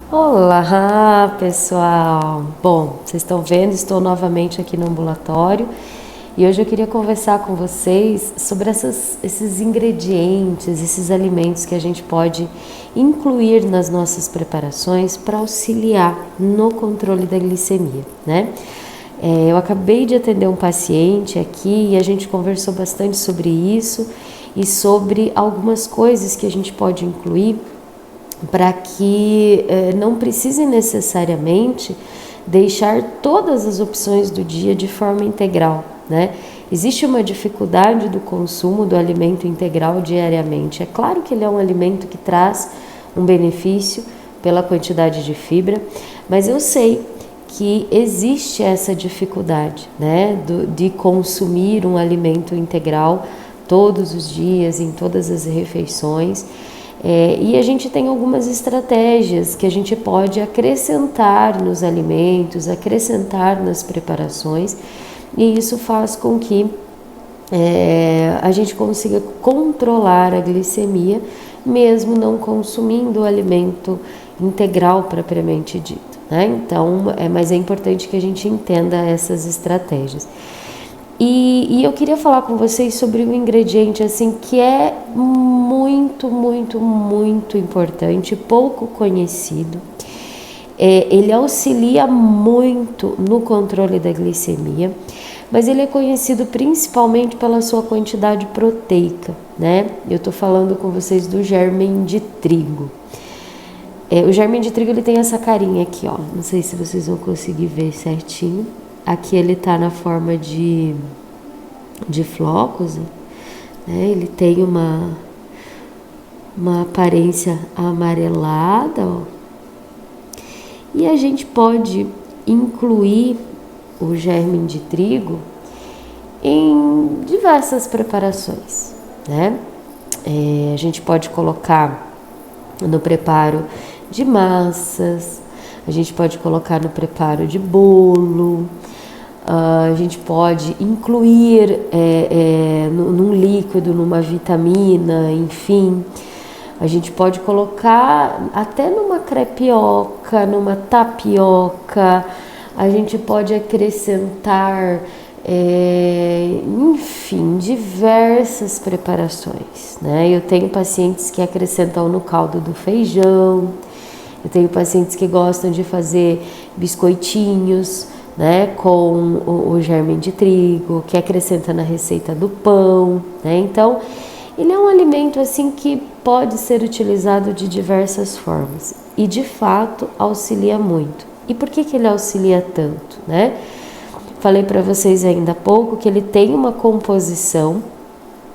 Olá, pessoal! Bom, vocês estão vendo, estou novamente aqui no ambulatório e hoje eu queria conversar com vocês sobre esses ingredientes, esses alimentos que a gente pode incluir nas nossas preparações para auxiliar no controle da glicemia, né? Eu acabei de atender um paciente aqui e a gente conversou bastante sobre isso e sobre algumas coisas que a gente pode incluir para que não precise necessariamente deixar todas as opções do dia de forma integral, né? Existe uma dificuldade do consumo do alimento integral diariamente. É claro que ele é um alimento que traz um benefício pela quantidade de fibra, mas eu sei que existe essa dificuldade, né, de consumir um alimento integral todos os dias, em todas as refeições. E a gente tem algumas estratégias que a gente pode acrescentar nos alimentos, acrescentar nas preparações, e isso faz com que a gente consiga controlar a glicemia, mesmo não consumindo o alimento integral propriamente dito, né? Então, mas é importante que a gente entenda essas estratégias. E eu queria falar com vocês sobre um ingrediente assim que é muito, muito, muito importante, pouco conhecido. Ele auxilia muito no controle da glicemia, mas ele é conhecido principalmente pela sua quantidade proteica, né? Eu tô falando com vocês do germen de trigo. O germen de trigo ele tem essa carinha aqui, ó. Não sei se vocês vão conseguir ver certinho. Aqui ele tá na forma de flocos, né? Ele tem uma aparência amarelada, ó. E a gente pode incluir o germen de trigo em diversas preparações, né? A gente pode colocar no preparo de massas, a gente pode colocar no preparo de bolo, a gente pode incluir num líquido, numa vitamina, enfim. A gente pode colocar até numa crepioca, numa tapioca, a gente pode acrescentar, enfim, diversas preparações, né? Eu tenho pacientes que acrescentam no caldo do feijão, eu tenho pacientes que gostam de fazer biscoitinhos, né, com o germen de trigo, que acrescenta na receita do pão, né? Então, ele é um alimento assim que pode ser utilizado de diversas formas e de fato auxilia muito. E por que ele auxilia tanto, né? Falei para vocês ainda há pouco que ele tem uma composição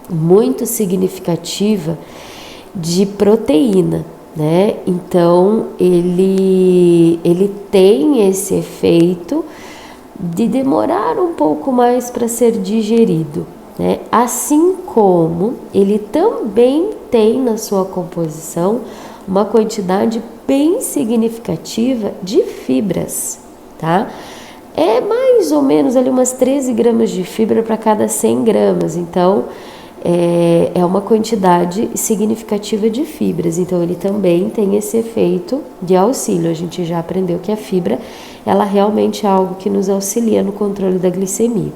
muito significativa de proteína, né? Então ele tem esse efeito de demorar um pouco mais para ser digerido, né? Assim como ele também tem na sua composição uma quantidade bem significativa de fibras, tá? É mais ou menos ali umas 13 gramas de fibra para cada 100 gramas, então é uma quantidade significativa de fibras, então ele também tem esse efeito de auxílio. A gente já aprendeu que a fibra, ela realmente é algo que nos auxilia no controle da glicemia.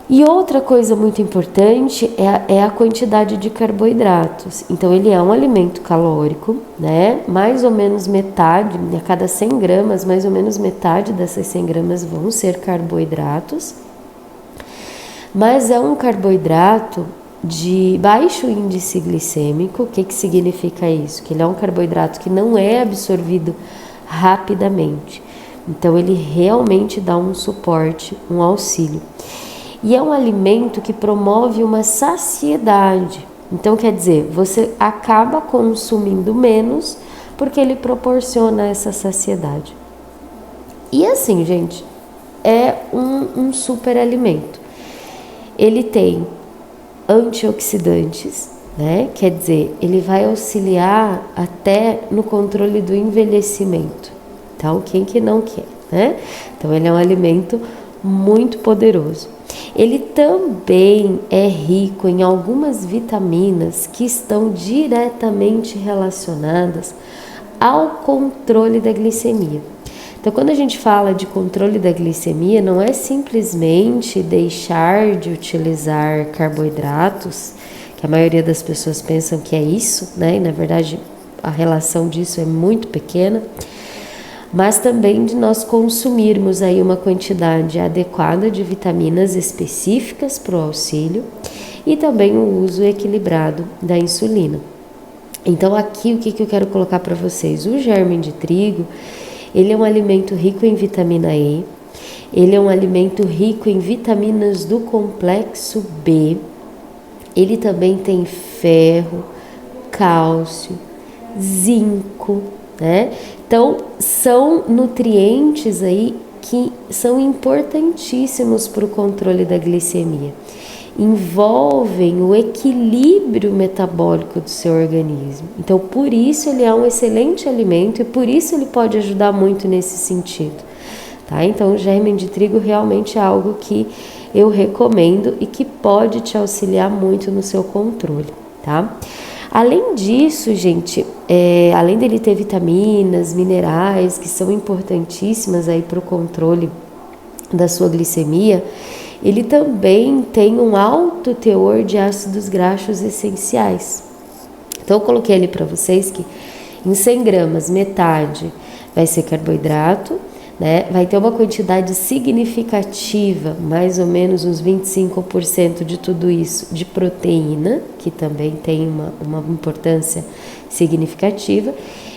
E outra coisa muito importante é a quantidade de carboidratos. Então ele é um alimento calórico, né? Mais ou menos metade, a cada 100 gramas, mais ou menos metade dessas 100 gramas vão ser carboidratos. Mas é um carboidrato de baixo índice glicêmico. O que significa isso? Que ele é um carboidrato que não é absorvido rapidamente. Então ele realmente dá um suporte, um auxílio. E é um alimento que promove uma saciedade. Então quer dizer, você acaba consumindo menos porque ele proporciona essa saciedade. E assim, gente, é um super alimento. Ele tem antioxidantes, né? Quer dizer, ele vai auxiliar até no controle do envelhecimento. Então, quem que não quer, né? Então, ele é um alimento muito poderoso. Ele também é rico em algumas vitaminas que estão diretamente relacionadas ao controle da glicemia. Então, quando a gente fala de controle da glicemia, não é simplesmente deixar de utilizar carboidratos, que a maioria das pessoas pensam que é isso, né? E na verdade a relação disso é muito pequena, mas também de nós consumirmos aí uma quantidade adequada de vitaminas específicas para o auxílio e também o uso equilibrado da insulina. Então aqui o que eu quero colocar para vocês? O germe de trigo, ele é um alimento rico em vitamina E, ele é um alimento rico em vitaminas do complexo B, ele também tem ferro, cálcio, zinco, né? Então, são nutrientes aí que são importantíssimos para o controle da glicemia. Envolvem o equilíbrio metabólico do seu organismo. Então, por isso ele é um excelente alimento e por isso ele pode ajudar muito nesse sentido, tá? Então, o germe de trigo realmente é algo que eu recomendo e que pode te auxiliar muito no seu controle, tá? Além disso, gente, além dele ter vitaminas, minerais, que são importantíssimas aí para o controle da sua glicemia, ele também tem um alto teor de ácidos graxos essenciais. Então, eu coloquei ali para vocês que em 100 gramas, metade vai ser carboidrato, né? Vai ter uma quantidade significativa, mais ou menos uns 25% de tudo isso, de proteína, que também tem uma importância significativa,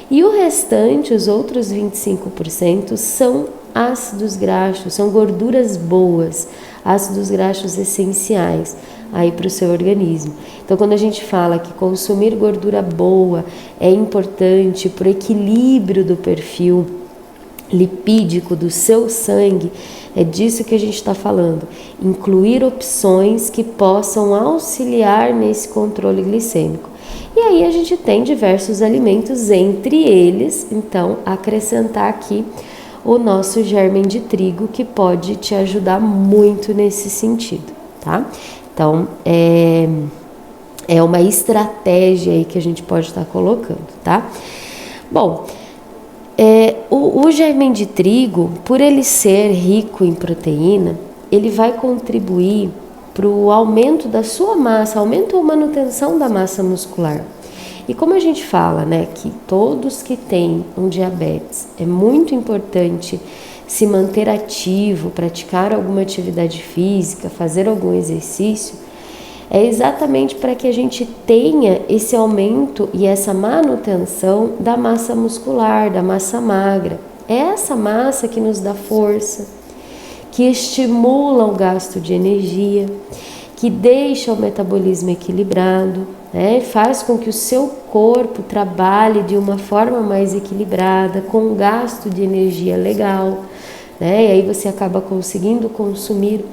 e o restante, os outros 25%, são ácidos graxos, são gorduras boas, ácidos graxos essenciais aí para o seu organismo. Então, quando a gente fala que consumir gordura boa é importante para o equilíbrio do perfil lipídico do seu sangue, é disso que a gente está falando. Incluir opções que possam auxiliar nesse controle glicêmico. E aí a gente tem diversos alimentos, entre eles, então, acrescentar aqui o nosso germe de trigo, que pode te ajudar muito nesse sentido, tá? Então, é uma estratégia aí que a gente pode estar colocando, tá? Bom, o germe de trigo, por ele ser rico em proteína, ele vai contribuir para o aumento da sua massa, aumento ou manutenção da massa muscular. E como a gente fala, né, que todos que têm um diabetes, é muito importante se manter ativo, praticar alguma atividade física, fazer algum exercício, é exatamente para que a gente tenha esse aumento e essa manutenção da massa muscular, da massa magra. É essa massa que nos dá força, que estimula o gasto de energia, que deixa o metabolismo equilibrado, né? Faz com que o seu corpo trabalhe de uma forma mais equilibrada, com um gasto de energia legal, né? E aí você acaba conseguindo consumir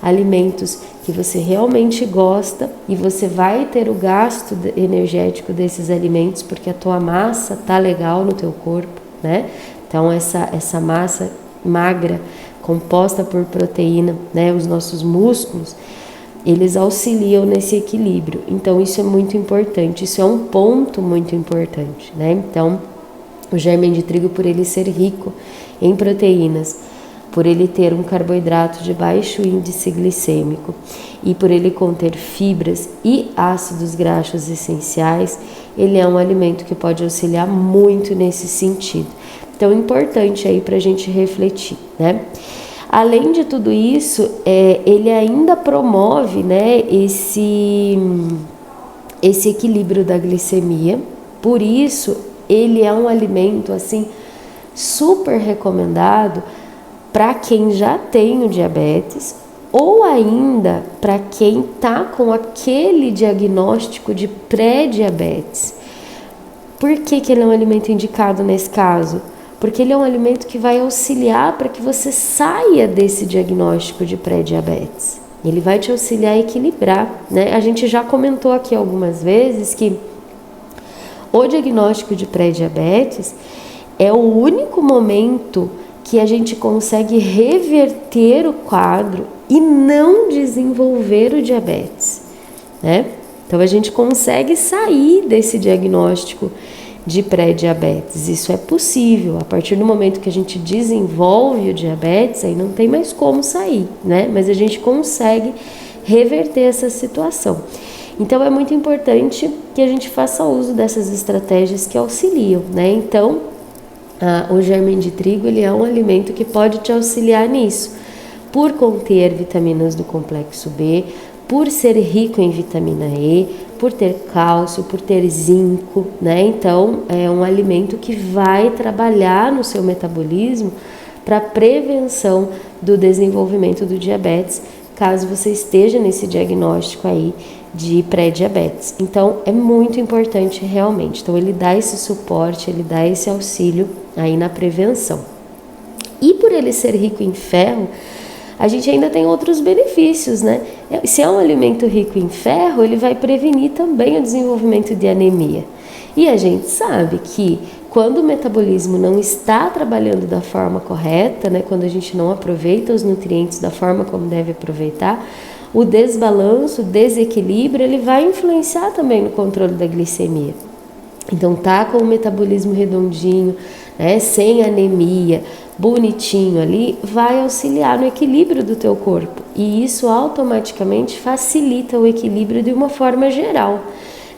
alimentos que você realmente gosta e você vai ter o gasto energético desses alimentos porque a tua massa tá legal no teu corpo, né? Então essa massa magra composta por proteína, né? Os nossos músculos, eles auxiliam nesse equilíbrio. Então isso é muito importante, isso é um ponto muito importante, né? Então o germe de trigo, por ele ser rico em proteínas, por ele ter um carboidrato de baixo índice glicêmico e por ele conter fibras e ácidos graxos essenciais, ele é um alimento que pode auxiliar muito nesse sentido. Então, é importante aí para a gente refletir, né? Além de tudo isso, ele ainda promove, né, esse equilíbrio da glicemia. Por isso, ele é um alimento, assim, super recomendado para quem já tem o diabetes ou ainda para quem está com aquele diagnóstico de pré-diabetes. Por que ele é um alimento indicado nesse caso? Porque ele é um alimento que vai auxiliar para que você saia desse diagnóstico de pré-diabetes. Ele vai te auxiliar a equilibrar, né? A gente já comentou aqui algumas vezes que o diagnóstico de pré-diabetes é o único momento que a gente consegue reverter o quadro e não desenvolver o diabetes, né? Então a gente consegue sair desse diagnóstico de pré-diabetes. Isso é possível. A partir do momento que a gente desenvolve o diabetes, aí não tem mais como sair, né? Mas a gente consegue reverter essa situação. Então é muito importante que a gente faça uso dessas estratégias que auxiliam, né? Então, o germe de trigo, ele é um alimento que pode te auxiliar nisso, por conter vitaminas do complexo B, por ser rico em vitamina E, por ter cálcio, por ter zinco, né? Então, é um alimento que vai trabalhar no seu metabolismo para prevenção do desenvolvimento do diabetes, caso você esteja nesse diagnóstico aí de pré-diabetes. Então, é muito importante realmente. Então, ele dá esse suporte, ele dá esse auxílio aí na prevenção. E por ele ser rico em ferro, a gente ainda tem outros benefícios, né? Se é um alimento rico em ferro, ele vai prevenir também o desenvolvimento de anemia. E a gente sabe que quando o metabolismo não está trabalhando da forma correta, né? Quando a gente não aproveita os nutrientes da forma como deve aproveitar, o desbalanço, o desequilíbrio, ele vai influenciar também no controle da glicemia. Então, tá com o metabolismo redondinho, né, sem anemia, bonitinho ali, vai auxiliar no equilíbrio do teu corpo. E isso automaticamente facilita o equilíbrio de uma forma geral.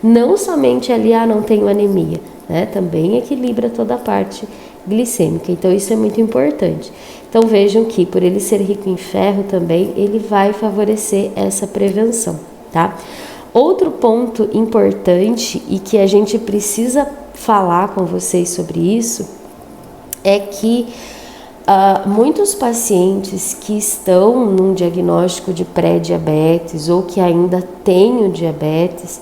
Não somente ali, não tenho anemia, né, também equilibra toda a parte glicêmica. Então, isso é muito importante. Então, vejam que por ele ser rico em ferro também, ele vai favorecer essa prevenção, tá? Outro ponto importante e que a gente precisa falar com vocês sobre isso é que muitos pacientes que estão num diagnóstico de pré-diabetes ou que ainda têm o diabetes,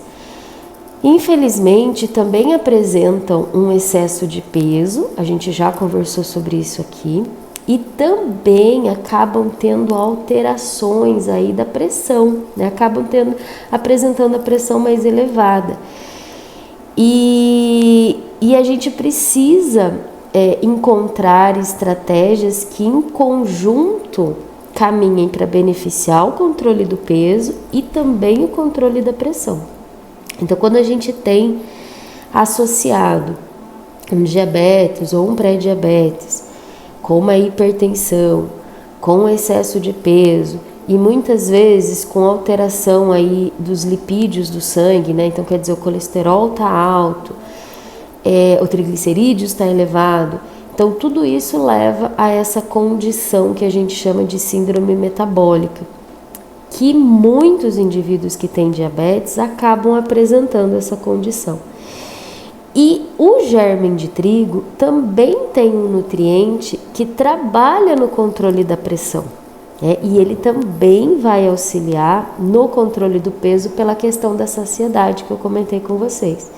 infelizmente também apresentam um excesso de peso, a gente já conversou sobre isso aqui, e também acabam tendo alterações aí da pressão, né? Acabam apresentando a pressão mais elevada. E a gente precisa encontrar estratégias que em conjunto caminhem para beneficiar o controle do peso e também o controle da pressão. Então, quando a gente tem associado um diabetes ou um pré-diabetes com uma hipertensão, com excesso de peso e muitas vezes com alteração aí dos lipídios do sangue, né? Então, quer dizer, o colesterol está alto, o triglicerídeos está elevado. Então, tudo isso leva a essa condição que a gente chama de síndrome metabólica, que muitos indivíduos que têm diabetes acabam apresentando essa condição. E o germe de trigo também tem um nutriente que trabalha no controle da pressão, né? E ele também vai auxiliar no controle do peso pela questão da saciedade que eu comentei com vocês.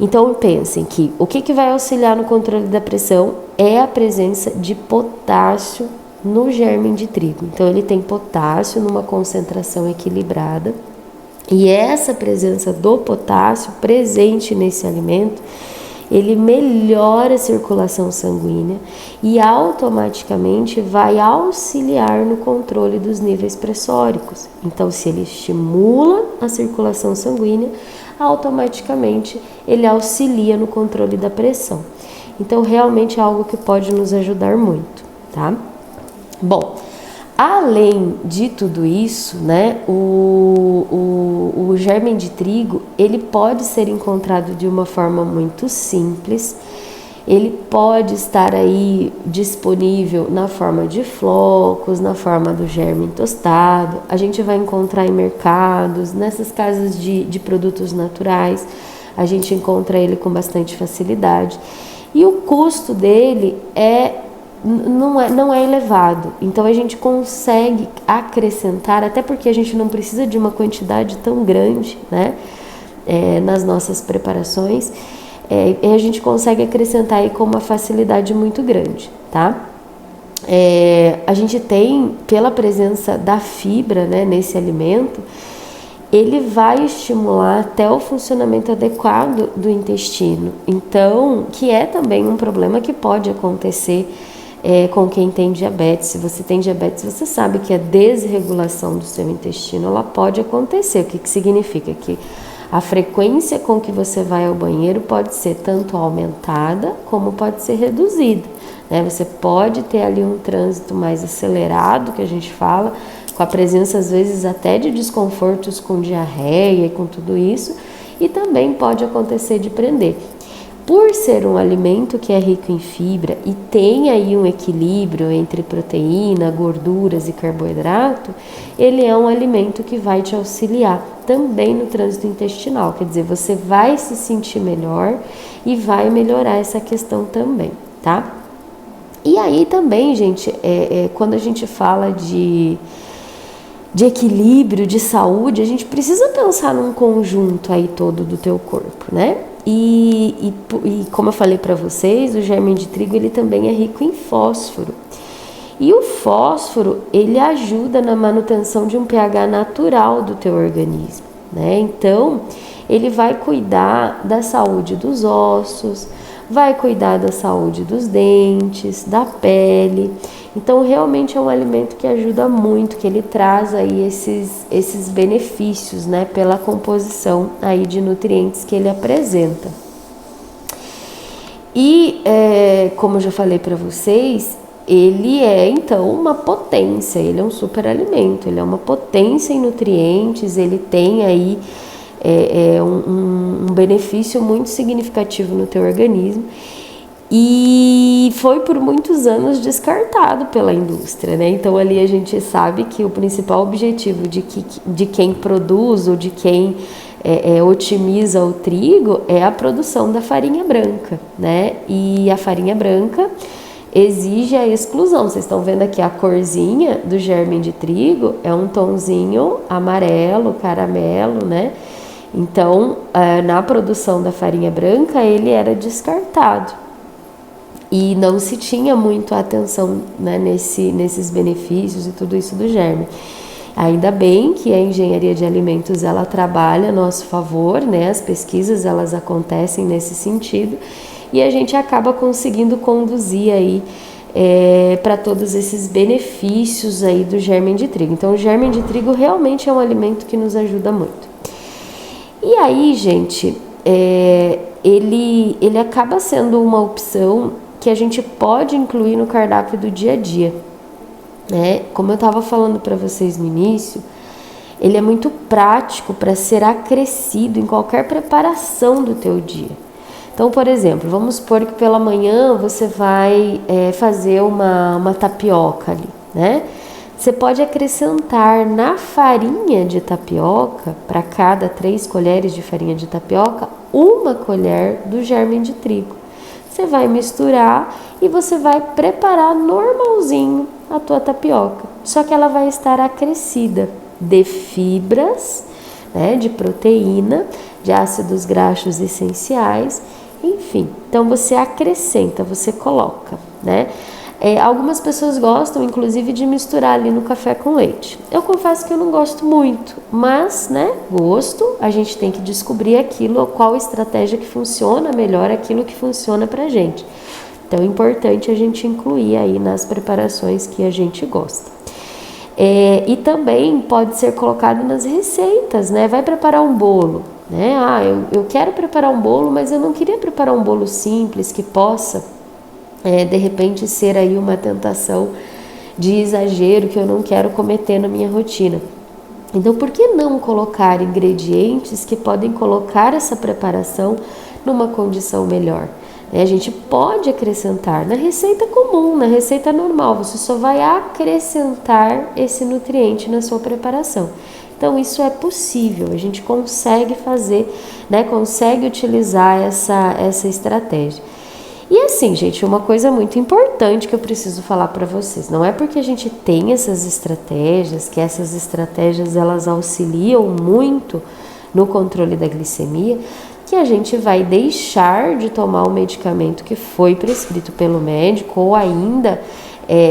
Então pensem que o que vai auxiliar no controle da pressão é a presença de potássio no germe de trigo. Então ele tem potássio numa concentração equilibrada. E essa presença do potássio presente nesse alimento, ele melhora a circulação sanguínea e automaticamente vai auxiliar no controle dos níveis pressóricos. Então, se ele estimula a circulação sanguínea, automaticamente ele auxilia no controle da pressão. Então, realmente é algo que pode nos ajudar muito, tá? Bom, além de tudo isso, né, o germe de trigo, ele pode ser encontrado de uma forma muito simples. Ele pode estar aí disponível na forma de flocos, na forma do germe tostado. A gente vai encontrar em mercados, nessas casas de produtos naturais, a gente encontra ele com bastante facilidade. E o custo dele não é elevado, então a gente consegue acrescentar, até porque a gente não precisa de uma quantidade tão grande, né, nas nossas preparações, a gente consegue acrescentar aí com uma facilidade muito grande, tá? A gente tem, pela presença da fibra, né, nesse alimento, ele vai estimular até o funcionamento adequado do intestino, então, que é também um problema que pode acontecer com quem tem diabetes. Se você tem diabetes, você sabe que a desregulação do seu intestino, ela pode acontecer. O que significa? Que A frequência com que você vai ao banheiro pode ser tanto aumentada como pode ser reduzida, né? Você pode ter ali um trânsito mais acelerado, que a gente fala, com a presença às vezes até de desconfortos com diarreia e com tudo isso, e também pode acontecer de prender. Por ser um alimento que é rico em fibra e tem aí um equilíbrio entre proteína, gorduras e carboidrato, ele é um alimento que vai te auxiliar também no trânsito intestinal, quer dizer, você vai se sentir melhor e vai melhorar essa questão também, tá? E aí também, gente, quando a gente fala de equilíbrio, de saúde, a gente precisa pensar num conjunto aí todo do teu corpo, né? E como eu falei para vocês, o germe de trigo ele também é rico em fósforo. E o fósforo, ele ajuda na manutenção de um pH natural do teu organismo, né? Então, ele vai cuidar da saúde dos ossos, vai cuidar da saúde dos dentes, da pele. Então, realmente é um alimento que ajuda muito, que ele traz aí esses benefícios, né, pela composição aí de nutrientes que ele apresenta. E, como eu já falei para vocês, ele é, então, uma potência, ele é um super alimento, ele é uma potência em nutrientes, ele tem aí um benefício muito significativo no teu organismo. E foi por muitos anos descartado pela indústria, né? Então ali a gente sabe que o principal objetivo de quem produz ou de quem otimiza o trigo é a produção da farinha branca, né? E a farinha branca exige a exclusão. Vocês estão vendo aqui a corzinha do germe de trigo, é um tonzinho amarelo, caramelo, né? Então, na produção da farinha branca, ele era descartado. E não se tinha muito atenção, né, nesses benefícios e tudo isso do germe. Ainda bem que a engenharia de alimentos ela trabalha a nosso favor, né? As pesquisas elas acontecem nesse sentido e a gente acaba conseguindo conduzir aí para todos esses benefícios aí do germe de trigo. Então o germe de trigo realmente é um alimento que nos ajuda muito. E aí, gente, ele acaba sendo uma opção que a gente pode incluir no cardápio do dia a dia, né? Como eu estava falando para vocês no início, ele é muito prático para ser acrescido em qualquer preparação do teu dia. Então, por exemplo, vamos supor que pela manhã você vai fazer uma tapioca ali, né? Você pode acrescentar na farinha de tapioca, para cada 3 colheres de farinha de tapioca, 1 colher do germe de trigo. Você vai misturar e você vai preparar normalzinho a tua tapioca. Só que ela vai estar acrescida de fibras, né, de proteína, de ácidos graxos essenciais, enfim. Então você acrescenta, você coloca, né? Algumas pessoas gostam, inclusive, de misturar ali no café com leite. Eu confesso que eu não gosto muito, mas, né, gosto, a gente tem que descobrir qual estratégia que funciona melhor, aquilo que funciona pra gente. Então é importante a gente incluir aí nas preparações que a gente gosta. E também pode ser colocado nas receitas, né? Vai preparar um bolo, né? Eu quero preparar um bolo, mas eu não queria preparar um bolo simples que possa de repente ser aí uma tentação de exagero que eu não quero cometer na minha rotina. Então, por que não colocar ingredientes que podem colocar essa preparação numa condição melhor? A gente pode acrescentar na receita comum, na receita normal, você só vai acrescentar esse nutriente na sua preparação. Então, isso é possível, a gente consegue fazer, né, consegue utilizar essa estratégia. E assim, gente, uma coisa muito importante que eu preciso falar para vocês, não é porque a gente tem essas estratégias, que essas estratégias elas auxiliam muito no controle da glicemia, que a gente vai deixar de tomar o medicamento que foi prescrito pelo médico ou ainda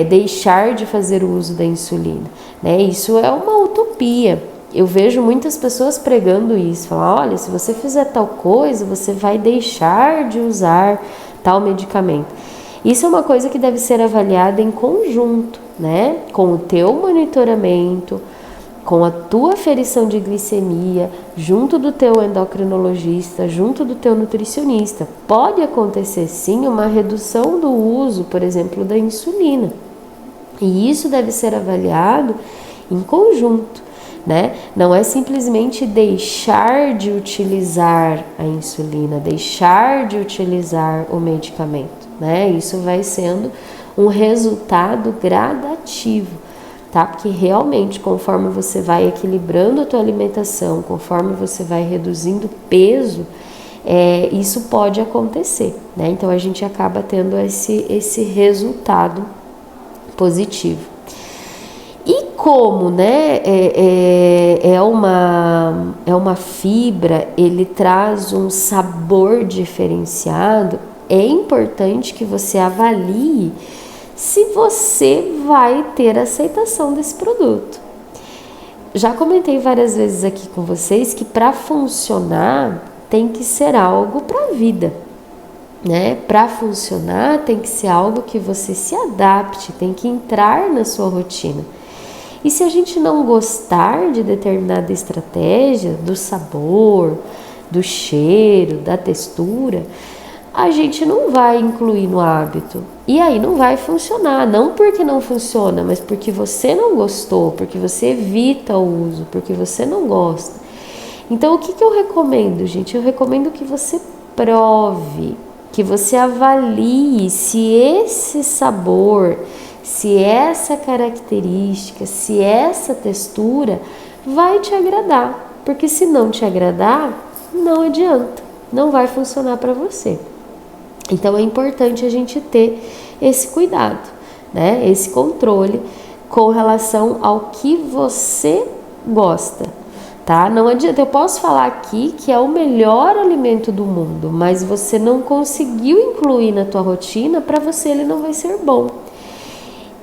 deixar de fazer o uso da insulina, né? Isso é uma utopia. Eu vejo muitas pessoas pregando isso, falando, olha, se você fizer tal coisa, você vai deixar de usar tal medicamento. Isso é uma coisa que deve ser avaliada em conjunto, né? Com o teu monitoramento, com a tua aferição de glicemia, junto do teu endocrinologista, junto do teu nutricionista. Pode acontecer sim uma redução do uso, por exemplo, da insulina. E isso deve ser avaliado em conjunto, né? Não é simplesmente deixar de utilizar a insulina, deixar de utilizar o medicamento, né? Isso vai sendo um resultado gradativo, tá? Porque realmente, conforme você vai equilibrando a tua alimentação, conforme você vai reduzindo peso, isso pode acontecer, né? Então a gente acaba tendo esse resultado positivo. E como, né, é uma fibra, ele traz um sabor diferenciado, é importante que você avalie se você vai ter aceitação desse produto. Já comentei várias vezes aqui com vocês que para funcionar tem que ser algo para a vida, né? Para funcionar tem que ser algo que você se adapte, tem que entrar na sua rotina. E se a gente não gostar de determinada estratégia, do sabor, do cheiro, da textura, a gente não vai incluir no hábito. E aí não vai funcionar, não porque não funciona, mas porque você não gostou, porque você evita o uso, porque você não gosta. Então o que eu recomendo, gente? Eu recomendo que você prove, que você avalie se esse sabor, se essa característica, se essa textura vai te agradar. Porque se não te agradar, não adianta, não vai funcionar para você. Então é importante a gente ter esse cuidado, né? Esse controle com relação ao que você gosta, tá? Não adianta, eu posso falar aqui que é o melhor alimento do mundo, mas você não conseguiu incluir na tua rotina, para você ele não vai ser bom.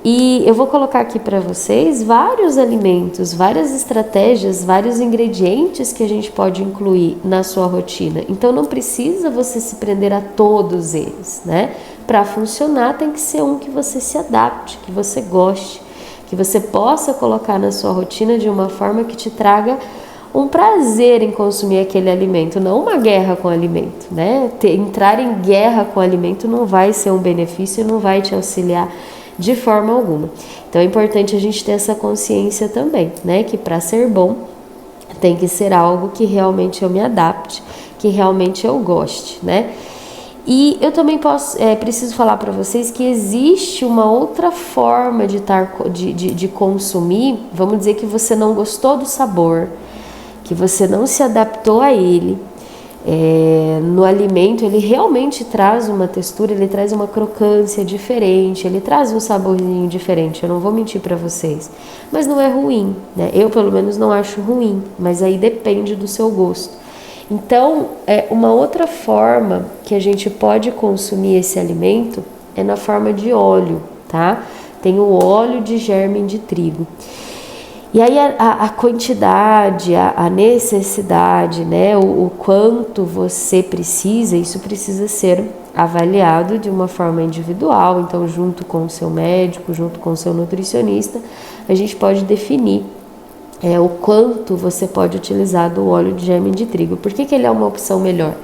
E eu vou colocar aqui para vocês vários alimentos, várias estratégias, vários ingredientes que a gente pode incluir na sua rotina. Então não precisa você se prender a todos eles, né? Para funcionar tem que ser um que você se adapte, que você goste, que você possa colocar na sua rotina de uma forma que te traga um prazer em consumir aquele alimento, não uma guerra com o alimento, né? Entrar em guerra com o alimento não vai ser um benefício e não vai te auxiliar de forma alguma. Então é importante a gente ter essa consciência também, né? Que para ser bom tem que ser algo que realmente eu me adapte, que realmente eu goste, né? E eu também preciso falar para vocês que existe uma outra forma de consumir. Vamos dizer que você não gostou do sabor, que você não se adaptou a ele. No alimento ele realmente traz uma textura, ele traz uma crocância diferente, ele traz um saborzinho diferente, eu não vou mentir para vocês, mas não é ruim, né? Eu pelo menos não acho ruim, mas aí depende do seu gosto. Então, uma outra forma que a gente pode consumir esse alimento é na forma de óleo, tá? Tem o óleo de germe de trigo. E aí a quantidade, a necessidade, né, o quanto você precisa, isso precisa ser avaliado de uma forma individual. Então, junto com o seu médico, junto com o seu nutricionista, a gente pode definir o quanto você pode utilizar do óleo de germe de trigo. Por que ele é uma opção melhor?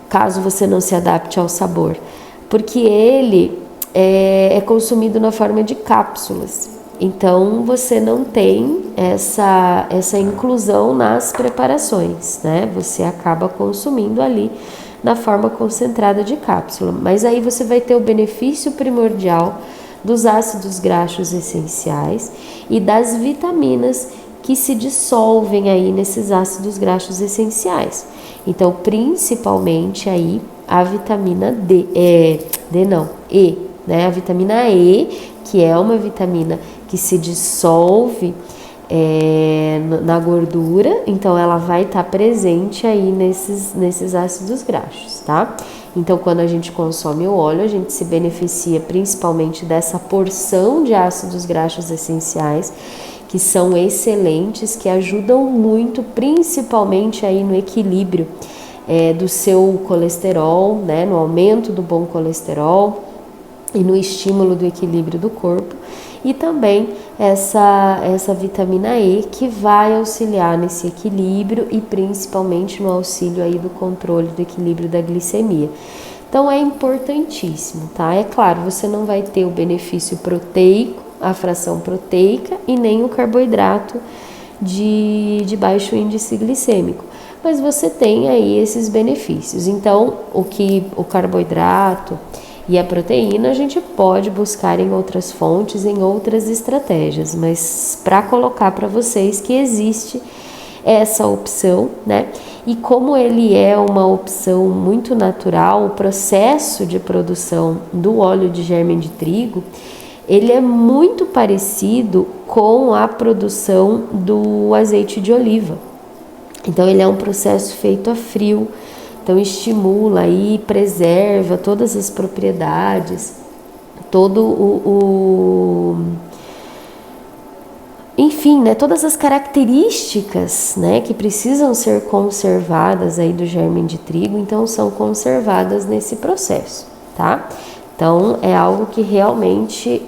Caso você não se adapte ao sabor. Porque ele é consumido na forma de cápsulas. Então, você não tem essa inclusão nas preparações, né? Você acaba consumindo ali na forma concentrada de cápsula. Mas aí você vai ter o benefício primordial dos ácidos graxos essenciais e das vitaminas que se dissolvem aí nesses ácidos graxos essenciais. Então, principalmente aí a vitamina E, né? A vitamina E, que é uma vitamina que se dissolve na gordura, então ela vai estar presente aí nesses ácidos graxos, tá? Então, quando a gente consome o óleo, a gente se beneficia principalmente dessa porção de ácidos graxos essenciais, que são excelentes, que ajudam muito, principalmente aí no equilíbrio do seu colesterol, né? No aumento do bom colesterol, e no estímulo do equilíbrio do corpo, e também essa vitamina E que vai auxiliar nesse equilíbrio e principalmente no auxílio aí do controle do equilíbrio da glicemia. Então é importantíssimo, tá? É claro, você não vai ter o benefício proteico, a fração proteica e nem o carboidrato de baixo índice glicêmico, mas você tem aí esses benefícios. Então, o carboidrato e a proteína a gente pode buscar em outras fontes, em outras estratégias, mas para colocar para vocês que existe essa opção, né? E como ele é uma opção muito natural, o processo de produção do óleo de germe de trigo, ele é muito parecido com a produção do azeite de oliva. Então ele é um processo feito a frio, então estimula e preserva todas as propriedades, enfim, né, todas as características, né, que precisam ser conservadas aí do germe de trigo, então são conservadas nesse processo, tá? Então é algo que realmente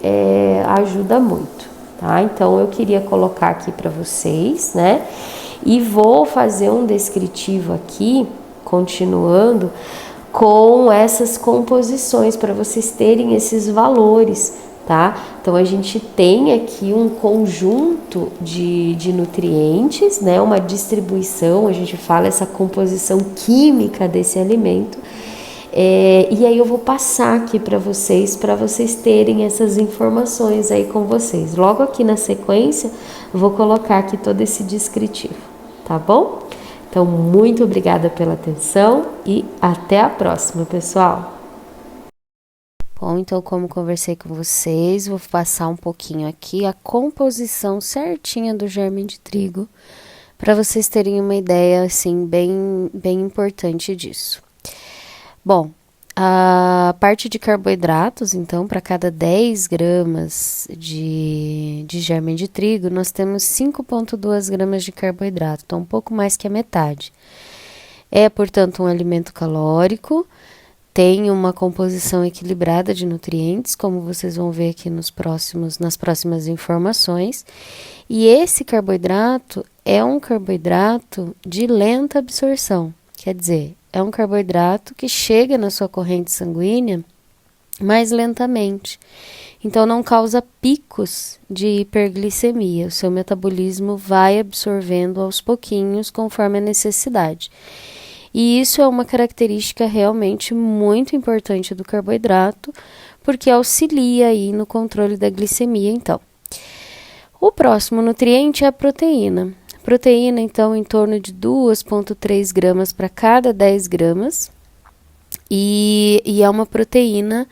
ajuda muito, tá? Então eu queria colocar aqui para vocês, né? E vou fazer um descritivo aqui, continuando, com essas composições para vocês terem esses valores, tá? Então a gente tem aqui um conjunto de nutrientes, né? Uma distribuição, a gente fala essa composição química desse alimento. E aí eu vou passar aqui para vocês terem essas informações aí com vocês. Logo aqui na sequência, eu vou colocar aqui todo esse descritivo, tá bom? Então, muito obrigada pela atenção e até a próxima, pessoal! Bom, então como conversei com vocês, vou passar um pouquinho aqui a composição certinha do germe de trigo, para vocês terem uma ideia, assim, bem importante disso. Bom, a parte de carboidratos, então, para cada 10 gramas de germe de trigo, nós temos 5,2 gramas de carboidrato, então um pouco mais que a metade. É, portanto, um alimento calórico, tem uma composição equilibrada de nutrientes, como vocês vão ver aqui nas próximas informações. E esse carboidrato é um carboidrato de lenta absorção, quer dizer, é um carboidrato que chega na sua corrente sanguínea mais lentamente. Então, não causa picos de hiperglicemia. O seu metabolismo vai absorvendo aos pouquinhos conforme a necessidade. E isso é uma característica realmente muito importante do carboidrato, porque auxilia aí no controle da glicemia, então. O próximo nutriente é a proteína. Proteína, então, em torno de 2,3 gramas para cada 10 gramas. E é uma proteína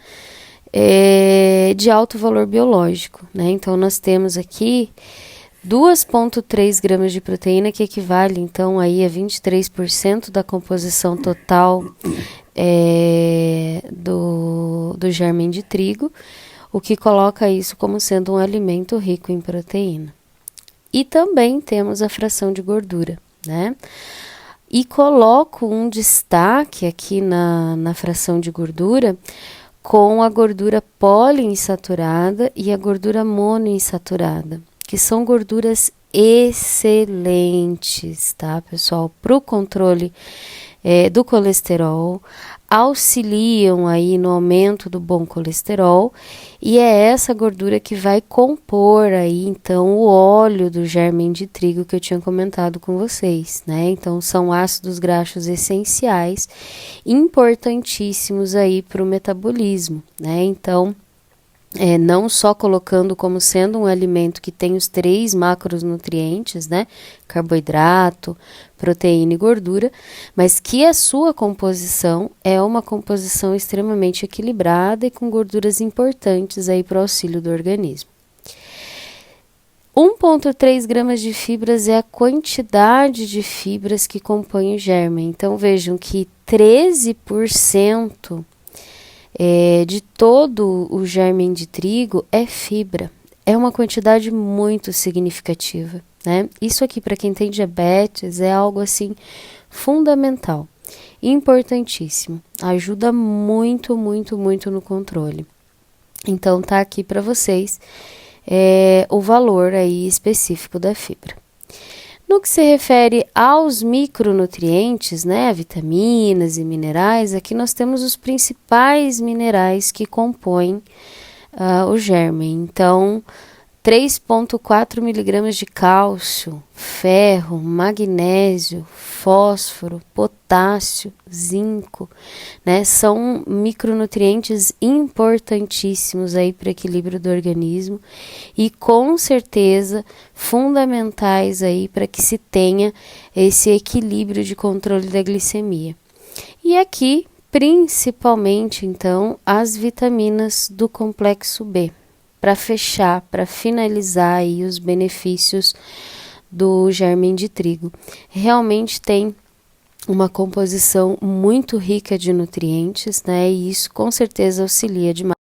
de alto valor biológico, né? Então, nós temos aqui 2,3 gramas de proteína, que equivale, então, aí a 23% da composição total do germe de trigo, o que coloca isso como sendo um alimento rico em proteína. E também temos a fração de gordura, né? E coloco um destaque aqui na fração de gordura com a gordura poliinsaturada e a gordura monoinsaturada, que são gorduras excelentes, tá, pessoal? Para o controle do colesterol, auxiliam aí no aumento do bom colesterol, e é essa gordura que vai compor aí então o óleo do germe de trigo que eu tinha comentado com vocês, né? Então são ácidos graxos essenciais, importantíssimos aí para o metabolismo, né? Então não só colocando como sendo um alimento que tem os 3 macronutrientes, né? Carboidrato, proteína e gordura, mas que a sua composição é uma composição extremamente equilibrada e com gorduras importantes aí para o auxílio do organismo. 1,3 gramas de fibras é a quantidade de fibras que compõem o germe. Então vejam que 13% de todo o germe de trigo é fibra. É uma quantidade muito significativa, né? Isso aqui, para quem tem diabetes, é algo assim fundamental, importantíssimo. Ajuda muito, muito, muito no controle. Então tá aqui para vocês o valor aí específico da fibra. No que se refere aos micronutrientes, né, vitaminas e minerais, aqui nós temos os principais minerais que compõem o germe. Então, 3,4 miligramas de cálcio, ferro, magnésio, fósforo, potássio, zinco, né? São micronutrientes importantíssimos aí para o equilíbrio do organismo e com certeza fundamentais aí para que se tenha esse equilíbrio de controle da glicemia. E aqui, principalmente, então, as vitaminas do complexo B, para fechar, para finalizar aí os benefícios do germe de trigo. Realmente tem uma composição muito rica de nutrientes, né? E isso com certeza auxilia demais.